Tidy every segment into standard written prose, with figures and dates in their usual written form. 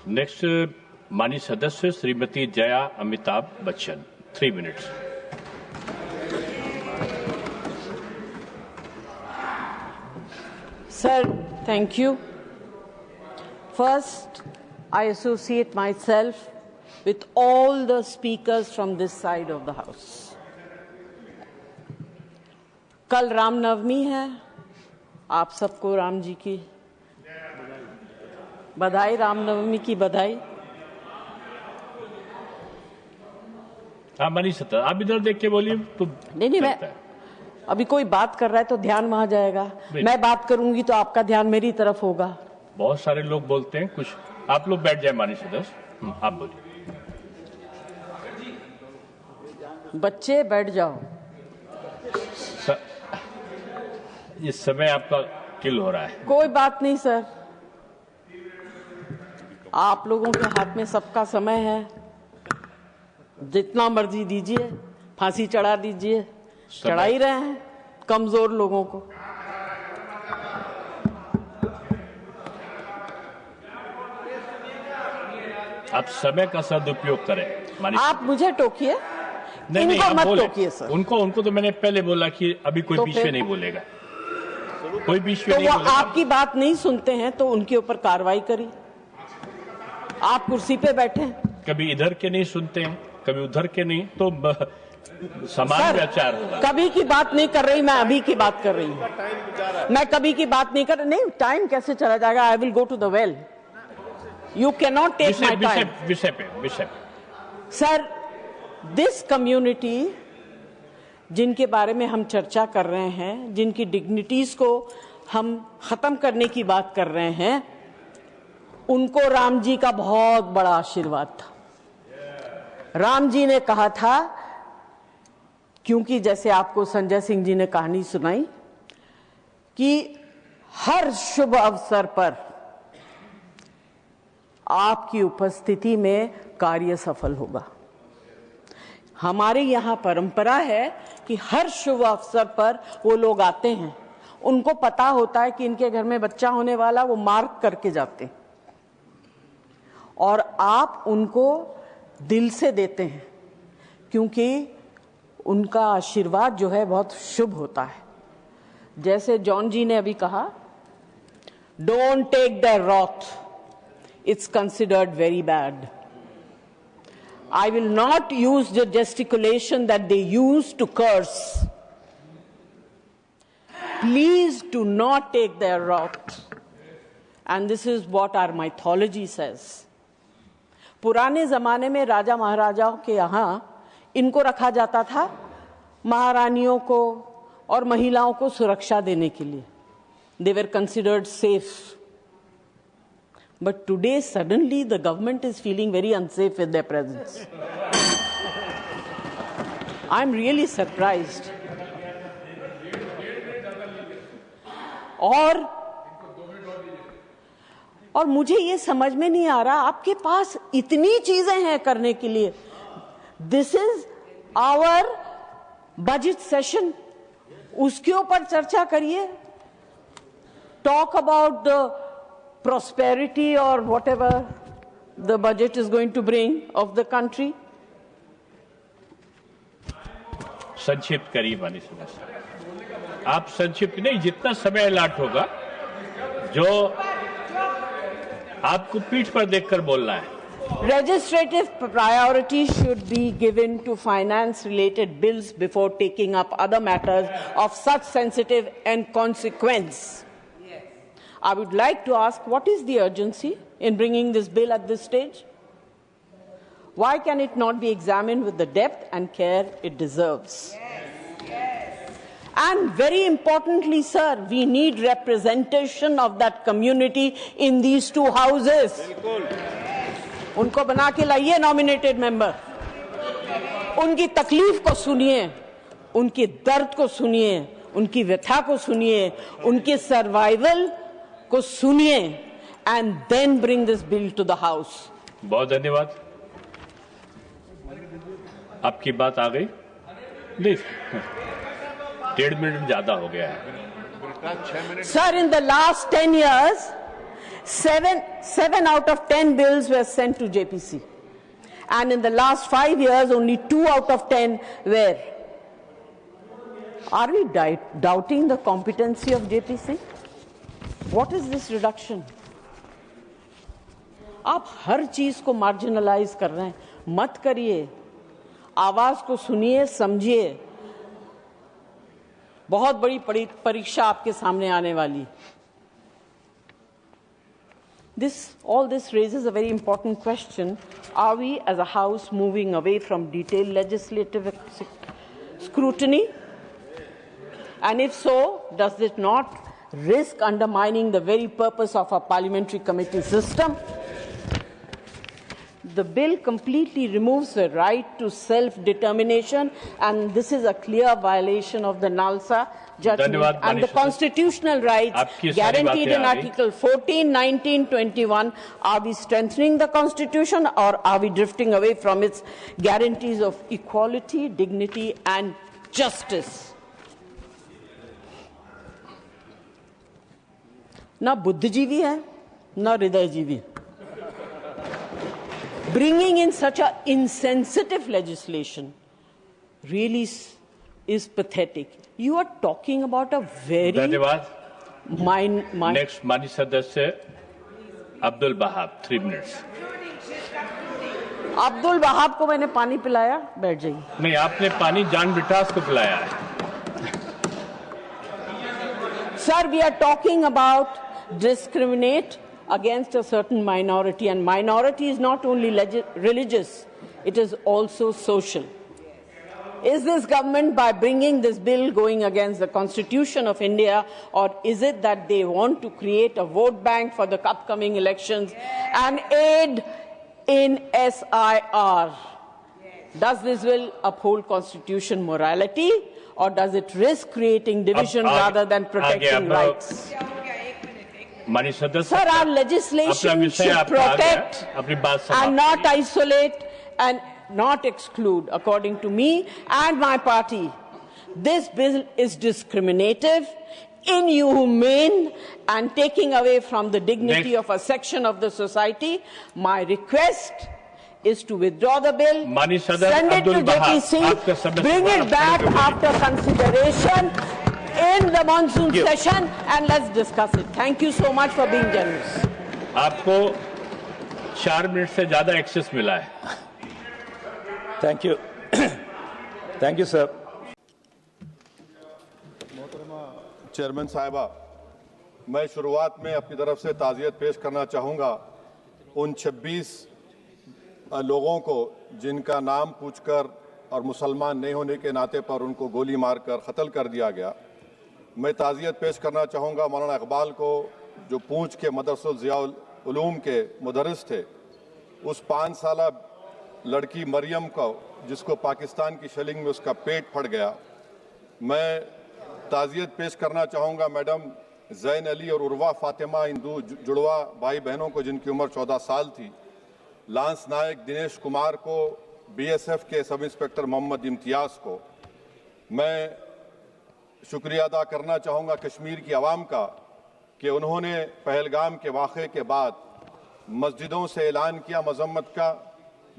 Next माननीय सदस्य Shrimati Jaya Amitabh Bachchan, 3 minutes. Sir, thank you. First, I associate myself with all the speakers from this side of the House. कल रामनवमी है, आप सबको राम जी की बधाई, रामनवमी की बधाई। हाँ मानी सत्ता, आप इधर देख के बोलिए तो नहीं, मैं अभी कोई बात कर रहा है तो ध्यान वहां जाएगा, मैं बात करूंगी तो आपका ध्यान मेरी तरफ होगा। बहुत सारे लोग बोलते हैं, कुछ आप लोग बैठ जाए मानी सदस्य, आप बोलिए। बच्चे बैठ जाओ। इस समय आपका किल हो रहा है। कोई बात नहीं सर, आप लोगों के हाथ में सबका समय है, जितना मर्जी दीजिए, फांसी चढ़ा दीजिए, चढ़ा ही रहे हैं कमजोर लोगों को। आप समय का सदुपयोग करें। आप मुझे टोकिए, इनको मत टोकिए सर। उनको तो मैंने पहले बोला कि अभी कोई बीच में नहीं बोलेगा, कोई बीच में तो नहीं वो बोलेगा। आपकी बात नहीं सुनते हैं तो उनके ऊपर कार्रवाई करिए। आप कुर्सी पे बैठे हैं, कभी इधर के नहीं सुनते हैं, कभी उधर के नहीं, तो समान विचार होगा। कभी की बात नहीं कर रही, मैं अभी की बात कर रही हूँ। मैं कभी की बात नहीं कर रही। नहीं, टाइम कैसे चला जाएगा? I will go to the well, you can not take my time. विषय पे सर, दिस कम्युनिटी जिनके बारे में हम चर्चा कर रहे हैं, जिनकी डिग्निटीज को हम खत्म करने की बात कर रहे हैं, उनको राम जी का बहुत बड़ा आशीर्वाद था। राम जी ने कहा था, क्योंकि जैसे आपको संजय सिंह जी ने कहानी सुनाई कि हर शुभ अवसर पर आपकी उपस्थिति में कार्य सफल होगा। हमारे यहाँ परंपरा है कि हर शुभ अवसर पर वो लोग आते हैं, उनको पता होता है कि इनके घर में बच्चा होने वाला, वो मार्क करके जाते हैं और आप उनको दिल से देते हैं, क्योंकि उनका आशीर्वाद जो है बहुत शुभ होता है। जैसे जॉन जी ने अभी कहा, don't take the wrath, it's considered very bad. I will not use the gesticulation that they use to curse. Please do not take their wrath. And this is what our mythology says. पुराने जमाने में राजा महाराजाओं के यहाँ इनको रखा जाता था महारानियों को और महिलाओं को सुरक्षा देने के लिए। They were considered safe. But today, suddenly, the government is feeling very unsafe with their presence. I'm really surprised. और मुझे ये समझ में नहीं आ रहा, आपके पास इतनी चीजें हैं करने के लिए। This is our budget session. उसके ऊपर चर्चा करिए. Talk about the prosperity or whatever the budget is going to bring of the country. संक्षिप्त करिए मानी सदस्य, आप संक्षिप्त नहीं, जितना समय अलाट होगा, जो आपको पीठ पर देखकर बोलना है। Legislative priority should be given to finance-related bills before taking up other matters of such sensitive and consequence. I would like to ask, what is the urgency in bringing this bill at this stage? Why can it not be examined with the depth and care it deserves? And very importantly, sir, we need representation of that community in these two houses. उनको बना के लाइए nominated member. उनकी तकलीफ को सुनिए, उनकी दर्द को सुनिए, उनकी व्यथा को सुनिए, उनकी सर्वाइवल को सुनिए, and then bring this bill to the house. बहुत धन्यवाद, आपकी बात आ गई। नहीं, 1.5 मिनट ज्यादा हो गया है। Sir, in the last 10 years, Seven out of 10 bills were sent to JPC. And in the last 5 years, only 2 out of 10 were. Are we doubting the competency of JPC? What is this reduction? आप हर चीज को marginalise कर रहे हैं, मत करिए, आवाज को सुनिए, समझिए। बहुत बड़ी परीक्षा आपके सामने आने वाली। All this raises a very important question. Are we as a House moving away from detailed legislative scrutiny? And if so, does it not risk undermining the very purpose of our parliamentary committee system? The bill completely removes the right to self-determination, and this is a clear violation of the NALSA judgment and the constitutional rights guaranteed in Article 14, 19, 21. Are we strengthening the Constitution, or are we drifting away from its guarantees of equality, dignity, and justice? ना बुद्धिजीवी है, ना हृदयजीवी. Bringing in such an insensitive legislation really is pathetic. You are talking about a very Next, माननीय सदस्य Abdul बहाब, 3 minutes. Abdul बहाब को मैंने पानी पिलाया, बैठ जाइए. नहीं, आपने पानी जान ब्रिटास को पिलाया है. Sir, we are talking about discriminate against a certain minority, and minority is not only religious, it is also social. Is this government, by bringing this bill, going against the Constitution of India, or is it that they want to create a vote bank for the upcoming elections and aid in SIR? Does this bill uphold Constitution morality, or does it risk creating division rather than protecting rights? Sir, our legislation should protect and not isolate and not exclude. According to me and my party, this bill is discriminative, inhumane, and taking away from the dignity of a section of the society. My request is to withdraw the bill, send it to JPC, bring it back after consideration in the monsoon session, and let's discuss it. Thank you so much for being generous. आपको 4 minute से ज्यादा access मिला है. Thank you. Thank you, sir. मोहतरमा chairman साहिबा, मैं शुरुआत में अपनी तरफ से ताज़ियत पेश करना चाहूँगा उन 26 लोगों को जिनका नाम पूछकर और मुसलमान नहीं होने के नाते पर उनको गोली मारकर कत्ल कर दिया गया. मैं ताज़ियत पेश करना चाहूँगा मौलाना इकबाल को, जो पूंछ के मदरसुल ज़ियाउल उलूम के मुदर्रिस थे. उस 5 साला लड़की मरियम को, जिसको पाकिस्तान की शेलिंग में उसका पेट फट गया. मैं ताज़ियत पेश करना चाहूँगा मैडम ज़ैन अली और उर्वा फातिमा, इन 2 जुड़वा भाई बहनों को जिनकी उम्र 14 साल थी. लांस नायक दिनेश कुमार को, BSF के सब इंस्पेक्टर मोहम्मद इम्तियाज़ को. मैं शुक्रिया अदा करना चाहूँगा कश्मीर की आवाम का कि उन्होंने पहलगाम के वाक़े के बाद मस्जिदों से ऐलान किया मजम्मत का,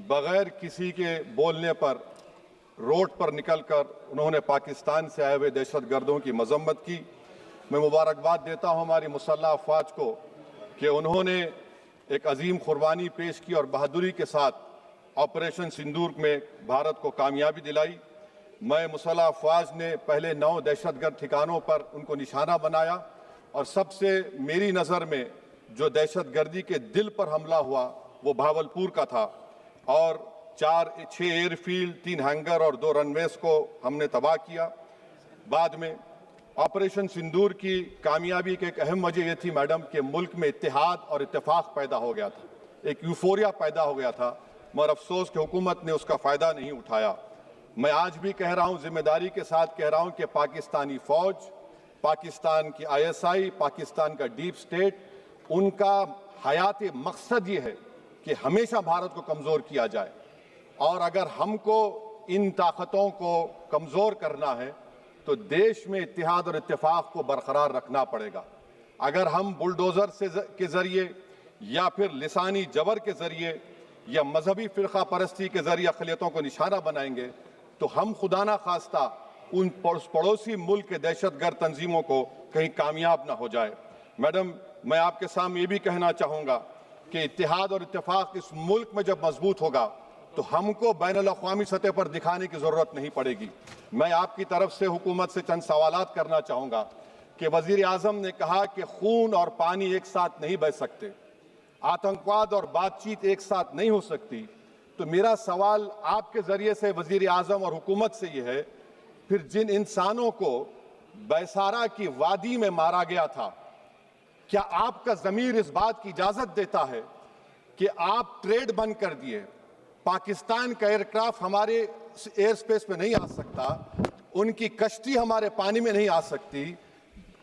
बग़ैर किसी के बोलने पर रोड पर निकलकर उन्होंने पाकिस्तान से आए हुए दहशतगर्दों की मजम्मत की. मैं मुबारकबाद देता हूँ हमारी मुसल्लह अफ़वाज को कि उन्होंने एक अजीम कुर्बानी पेश की और बहादुरी के साथ ऑपरेशन सिंदूर में भारत को कामयाबी दिलाई. मैं मुसल्लह अफ़वाज ने पहले 9 दहशतगर्द ठिकानों पर उनको निशाना बनाया, और सबसे मेरी नज़र में जो दहशतगर्दी के दिल पर हमला हुआ वो भावलपुर का था, और 6 एयरफील्ड, 3 हैंगर और 2 रनवेज को हमने तबाह किया. बाद में ऑपरेशन सिंदूर की कामयाबी की एक अहम वजह यह थी मैडम कि मुल्क में इत्तेहाद और इत्तेफाक पैदा हो गया था, एक यूफोरिया पैदा हो गया था, मगर अफसोस कि हुकूमत ने उसका फ़ायदा नहीं उठाया. मैं आज भी कह रहा हूं, जिम्मेदारी के साथ कह रहा हूं कि पाकिस्तानी फ़ौज, पाकिस्तान की ISI, पाकिस्तान का डीप स्टेट, उनका हयाती मकसद ये है कि हमेशा भारत को कमज़ोर किया जाए. और अगर हमको इन ताकतों को कमज़ोर करना है तो देश में इत्तेहाद और इत्तेफाक को बरकरार रखना पड़ेगा. अगर हम बुलडोज़र के ज़रिए या फिर लिसानी जबर के जरिए या मजहबी फिरका परस्ती के जरिए अक़लियतों को निशाना बनाएंगे तो हम खुदा ना खास्ता उन पड़ोसी मुल्क के दहशतगर्द तंजीमों को कहीं कामयाब ना हो जाए। मैडम, मैं आपके सामने ये भी कहना चाहूँगा कि इत्तेहाद और इत्तेफाक इस मुल्क में जब मजबूत होगा तो हमको बैनुल अक़वामी सतह पर दिखाने की ज़रूरत नहीं पड़ेगी। मैं आपकी तरफ से हुकूमत से चंद सवालात करना चाहूँगा कि वज़ीर आज़म ने कहा कि खून और पानी एक साथ नहीं बह सकते, आतंकवाद और बातचीत एक साथ नहीं हो सकती। तो मेरा सवाल आपके ज़रिए से वज़ीर आज़म और हुकूमत से ये है, फिर जिन इंसानों को बैसारा की वादी में मारा गया था, क्या आपका ज़मीर इस बात की इजाज़त देता है कि आप ट्रेड बंद कर दिए, पाकिस्तान का एयरक्राफ्ट हमारे एयर स्पेस में नहीं आ सकता, उनकी कश्ती हमारे पानी में नहीं आ सकती,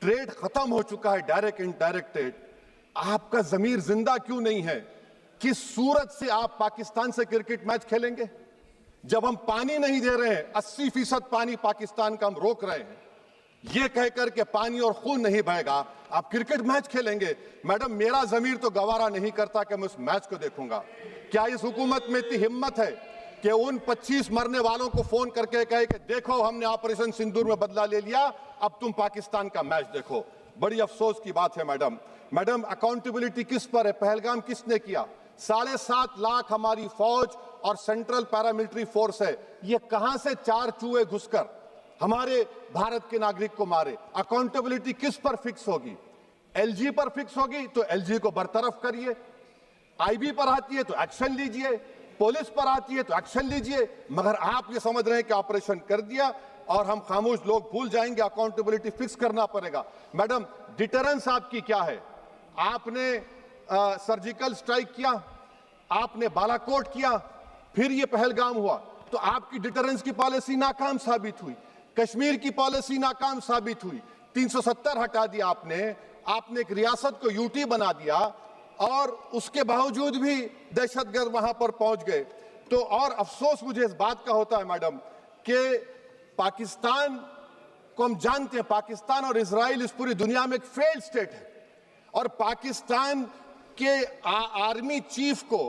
ट्रेड खत्म हो चुका है डायरेक्ट इनडायरेक्टेड, आपका ज़मीर जिंदा क्यों नहीं है? किस सूरत से आप पाकिस्तान से क्रिकेट मैच खेलेंगे जब हम पानी नहीं दे रहे हैं? 80% पानी पाकिस्तान का हम रोक रहे हैं, ये कहकर के पानी और खून नहीं बहेगा, आप क्रिकेट मैच खेलेंगे? मैडम, मेरा ज़मीर तो गवारा नहीं करता कि मैं उस मैच को देखूंगा। क्या इस हुकूमत में इतनी हिम्मत है कि उन 25 मरने वालों को फोन करके कहे कि देखो हमने ऑपरेशन सिंदूर में बदला ले लिया, अब तुम पाकिस्तान का मैच देखो? बड़ी अफसोस की बात है मैडम। मैडम, अकाउंटेबिलिटी किस पर है? पहलगाम किसने किया? 7.5 लाख हमारी फौज और सेंट्रल पैरामिलिट्री फोर्स है, ये कहां से 4 चूहे घुसकर हमारे भारत के नागरिक को मारे? अकाउंटेबिलिटी किस पर फिक्स होगी? एलजी पर फिक्स होगी तो एलजी को बरतरफ करिए, आईबी पर आती है तो एक्शन लीजिए, पुलिस पर आती है तो एक्शन लीजिए, मगर आप ये समझ रहे हैं कि ऑपरेशन कर दिया और हम खामोश लोग भूल जाएंगे। अकाउंटेबिलिटी फिक्स करना पड़ेगा। मैडम, डिटरेंस आपकी क्या है? आपने सर्जिकल स्ट्राइक किया, आपने बालाकोट किया, फिर ये पहलगाम हुआ, तो आपकी डिटरेंस की पॉलिसी नाकाम साबित हुई, कश्मीर की पॉलिसी नाकाम साबित हुई, 370 हटा दिया आपने एक रियासत को यूटी बना दिया और उसके बावजूद भी दहशतगर्द वहां पर पहुंच गए। तो और अफसोस मुझे इस बात का होता है मैडम कि पाकिस्तान को हम जानते हैं, पाकिस्तान और इजराइल इस पूरी दुनिया में एक फेल्ड स्टेट है और पाकिस्तान के आर्मी चीफ को,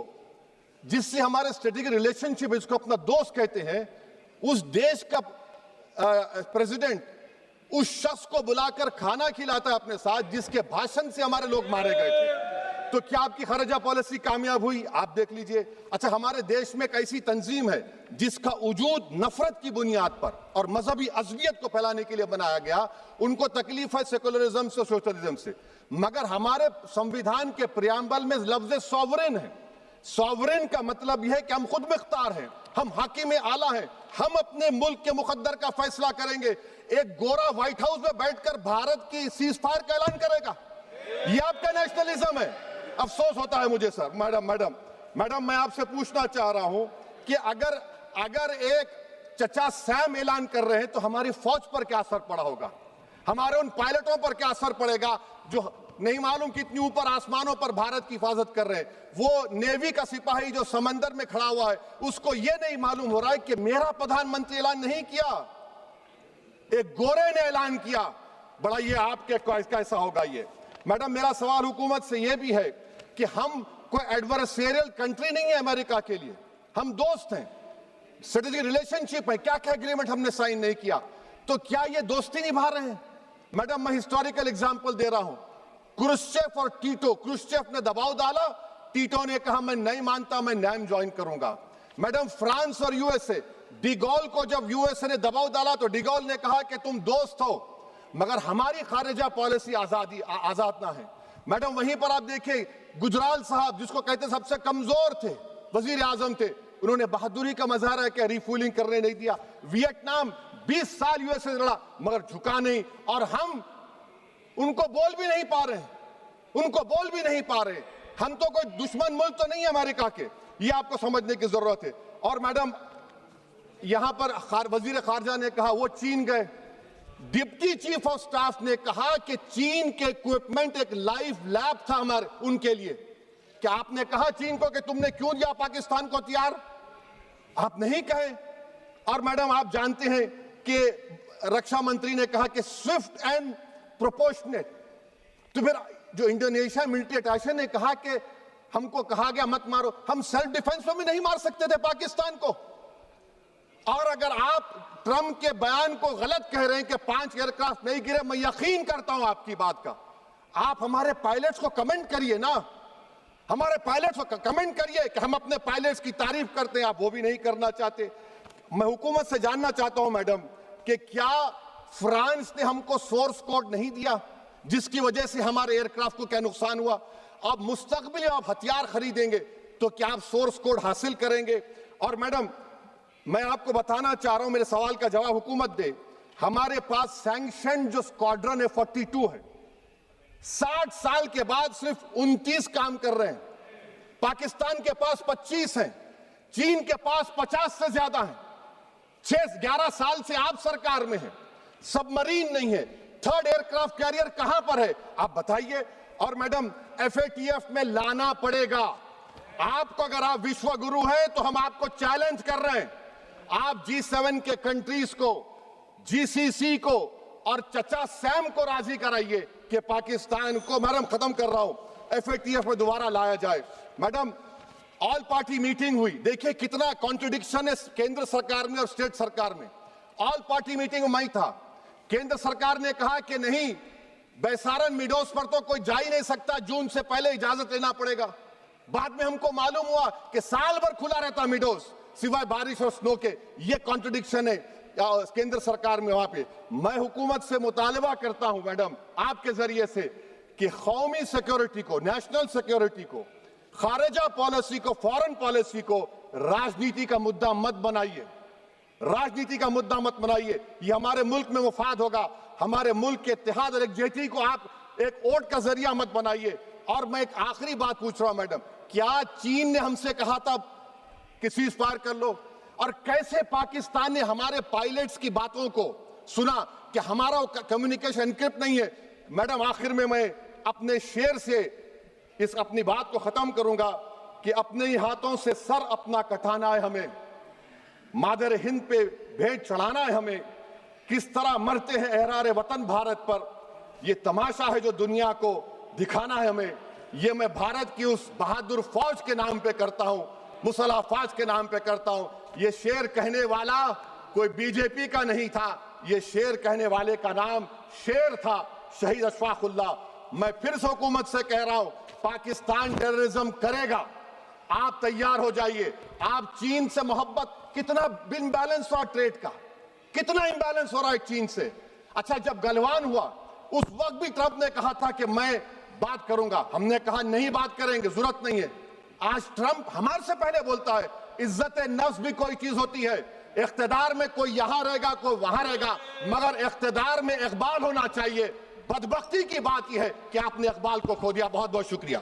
जिससे हमारे स्ट्रेटेजिक रिलेशनशिप, इसको अपना दोस्त कहते हैं, उस देश का प्रेसिडेंट उस शख्स को बुलाकर खाना खिलाता है अपने साथ जिसके भाषण से हमारे लोग मारे गए थे। तो क्या आपकी खर्जा पॉलिसी कामयाब हुई? आप देख लीजिए। अच्छा, हमारे देश में एक ऐसी तंजीम है जिसका वजूद नफरत की बुनियाद पर और मजहबी अज़वियत को फैलाने के लिए बनाया गया। उनको तकलीफ है सेकुलरिज्म से, सोशलिज्म से, मगर हमारे संविधान के प्रियम्बल में लफ्ज सॉवरेन है। सॉवरेन का मतलब यह है कि हम खुद मुख्तार हैं, हम हाकिम आला हैं, हम अपने मुल्क के मुकद्दर का फैसला करेंगे। एक गोरा व्हाइट हाउस में बैठकर भारत की सीज फायर का ऐलान करेगा? यह आपका नेशनलिज्म है? अफसोस होता है मुझे सर। मैडम, मैं आपसे पूछना चाह रहा हूं कि अगर एक चचा सैम ऐलान कर रहे हैं तो हमारी फौज पर क्या असर पड़ा होगा? हमारे उन पायलटों पर क्या असर पड़ेगा जो नहीं मालूम कितनी ऊपर आसमानों पर भारत की हिफाजत कर रहे हैं? वो नेवी का सिपाही जो समंदर में खड़ा हुआ है, उसको ये नहीं मालूम हो रहा है कि मेरा प्रधानमंत्री ऐलान नहीं किया, एक गोरे ने ऐलान किया। बड़ा ये आपके कैसा होगा ये? मैडम, मेरा सवाल हुकूमत से यह भी है कि हम कोई एडवर्सेरियल कंट्री नहीं है अमेरिका के लिए, हम दोस्त हैं, स्ट्रेटेजिक रिलेशनशिप है, क्या क्या एग्रीमेंट हमने साइन नहीं किया, तो क्या ये दोस्ती निभा रहे हैं? मैडम, मैं हिस्टोरिकल एग्जांपल दे रहा हूं, क्रुश्चेव और टीटो। क्रुश्चेव ने दबाव डाला, टीटो ने कहा मैं नहीं मानता, मैं नैम ज्वाइन करूंगा। मैडम, फ्रांस और यूएसए, डिगोल को जब यूएसए ने दबाव डाला तो डिगोल ने कहा कि तुम दोस्त हो मगर हमारी खारिजा पॉलिसी आजाद ना है। मैडम, वहीं पर आप देखिए गुजराल साहब, जिसको कहते सबसे कमजोर थे, वजीर आजम थे, उन्होंने बहादुरी का मजारा है रिफूलिंग करने नहीं दिया। वियतनाम 20 साल यूएसए लड़ा मगर झुका नहीं, और हम उनको बोल भी नहीं पा रहे, हम तो कोई दुश्मन मुल्क तो नहीं है अमेरिका के, ये आपको समझने की जरूरत है। और मैडम, यहां पर वजीर खारजा ने कहा वो चीन गए, डिप्टी चीफ ऑफ स्टाफ ने कहा कि चीन के इक्विपमेंट एक लाइव लैब था हमारे उनके लिए। क्या आपने कहा चीन को कि तुमने क्यों दिया पाकिस्तान को हथियार? आप नहीं कहे। और मैडम, आप जानते हैं कि रक्षा मंत्री ने कहा कि स्विफ्ट एंड प्रोपोर्शनेट, तो फिर जो इंडोनेशिया मिलिट्री अटैचे ने कहा कि हमको कहा गया मत मारो, हम सेल्फ डिफेंस में भी नहीं मार सकते थे पाकिस्तान को। और अगर आप ट्रंप के बयान को गलत कह रहे हैं कि 5 एयरक्राफ्ट नहीं गिरे, मैं यकीन करता हूं आपकी बात का। आप हमारे पायलट्स को कमेंट करिए ना, हमारे पायलट्स को कमेंट करिए कि हम अपने पायलट्स की तारीफ करते हैं, आप वो भी नहीं करना चाहते। मैं हुकूमत से जानना चाहता हूं मैडम कि क्या फ्रांस ने हमको सोर्स कोड नहीं दिया जिसकी वजह से हमारे एयरक्राफ्ट को क्या नुकसान हुआ? अब मुस्तकबिल में आप हथियार खरीदेंगे तो क्या आप सोर्स कोड हासिल करेंगे? और मैडम मैं आपको बताना चाह रहा हूं, मेरे सवाल का जवाब हुकूमत दे। हमारे पास सैंक्शन जो स्क्वाड्रन है 42 है, 60 साल के बाद सिर्फ 29 काम कर रहे हैं। पाकिस्तान के पास 25 हैं, चीन के पास 50 से ज्यादा हैं। 11 साल से आप सरकार में हैं, सबमरीन नहीं है, थर्ड एयरक्राफ्ट कैरियर कहां पर है आप बताइए। और मैडम FATF में लाना पड़ेगा आपको। अगर आप विश्व गुरु हैं तो हम आपको चैलेंज कर रहे हैं, आप G7 के कंट्रीज को, GCC को और चचा सैम को राजी कराइए कि पाकिस्तान को, मैडम खत्म कर रहा हूं, FATF में दोबारा लाया जाए। मैडम ऑल पार्टी मीटिंग हुई, देखिए कितना कॉन्ट्रडिक्शन है केंद्र सरकार में और स्टेट सरकार में। ऑल पार्टी मीटिंग में मैं था, केंद्र सरकार ने कहा कि नहीं, बैसारन मिडोस पर तो कोई जा ही नहीं सकता, जून से पहले इजाजत लेना पड़ेगा। बाद में हमको मालूम हुआ कि साल भर खुला रहता मिडोस सिवाय बारिश और स्नो के। ये कॉन्ट्रडिक्शन है केंद्र सरकार में। वहां पे मैं हुकूमत से मुतालबा करता हूं मैडम आपके जरिए से कि कौमी सिक्योरिटी को, नेशनल सिक्योरिटी को, खारिजा पॉलिसी को, फॉरेन पॉलिसी को राजनीति का मुद्दा मत बनाइए, राजनीति का मुद्दा मत बनाइए। ये हमारे मुल्क में मुफाद होगा, हमारे मुल्क के इत्तेहाद और एकजुटती को आप एक वोट का जरिया मत बनाइए। और मैं एक आखिरी बात पूछ रहा हूं मैडम, क्या चीन ने हमसे कहा था कि सीज फायर कर लो? और कैसे पाकिस्तान ने हमारे पायलट्स की बातों को सुना कि हमारा कम्युनिकेशन एनक्रिप्ट नहीं है? मैडम आखिर में मैं अपने शेर से इस अपनी बात को खत्म करूंगा कि अपने ही हाथों से सर अपना कटाना है हमें, मादर हिंद पे भेंट चढ़ाना है हमें। किस तरह मरते हैं एहरारे वतन भारत पर, यह तमाशा है जो दुनिया को दिखाना है हमें। ये मैं भारत की उस बहादुर फौज के नाम पे करता हूं, मुसल्ह फौज के नाम पे करता हूं। ये शेर कहने वाला कोई बीजेपी का नहीं था, ये शेर कहने वाले का नाम शेर था, शहीद अशफाकुल्लाह। मैं फिर से हुकूमत से कह रहा हूं, पाकिस्तान टेररिज्म करेगा, आप तैयार हो जाइए। आप चीन से मोहब्बत, कितना इम्बैलेंस हुआ ट्रेड का, कितना इम्बैलेंस हो रहा है चीन से। अच्छा, जब गलवान हुआ उस वक्त भी ट्रंप ने कहा था कि मैं बात करूंगा, हमने कहा नहीं बात करेंगे, जरूरत नहीं है। आज ट्रंप हमारे से पहले बोलता है इज्जत नफ्स भी कोई चीज होती है, इख्तिदार में कोई यहां रहेगा कोई वहां रहेगा, मगर इख्तिदार में इकबाल होना चाहिए। बदबख्ती की बात यह है कि आपने इकबाल को खो दिया। बहुत बहुत शुक्रिया।